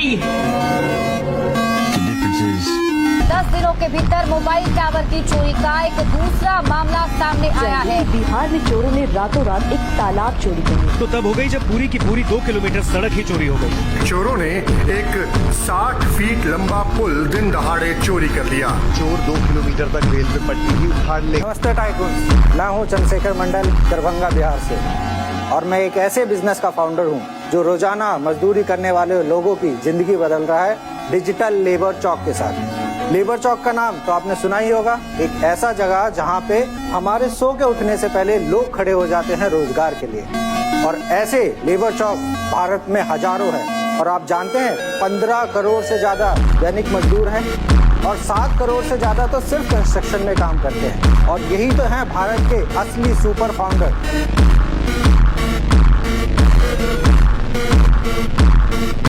नहीं। 10 दिनों के भीतर मोबाइल टावर की चोरी का एक दूसरा मामला सामने आया है। बिहार में चोरों ने रातों रात एक तालाब चोरी कर तो तब हो गई जब पूरी की पूरी 2 किलोमीटर सड़क ही चोरी हो गई। चोरों ने एक 60 फीट लंबा पुल दिन दहाड़े चोरी कर लिया। चोर 2 किलोमीटर तक रेलवे पट्टी भी उखाड़ ले। नमस्ते टाइकून, मैं हूं चंद्रशेखर मंडल, दरभंगा बिहार से, और मैं एक ऐसे बिजनेस का फाउंडर हूं जो रोजाना मजदूरी करने वाले लोगों की जिंदगी बदल रहा है डिजिटल लेबर चौक के साथ। लेबर चौक का नाम तो आपने सुना ही होगा, एक ऐसा जगह जहां पे हमारे सो के उठने से पहले लोग खड़े हो जाते हैं रोजगार के लिए। और ऐसे लेबर चौक भारत में हजारों हैं, और आप जानते हैं 15 करोड़ से ज्यादा दैनिक मजदूर हैं और 7 करोड़ से ज्यादा तो सिर्फ कंस्ट्रक्शन में काम करते हैं। और यही तो हैं भारत के असली सुपर फाउंडर।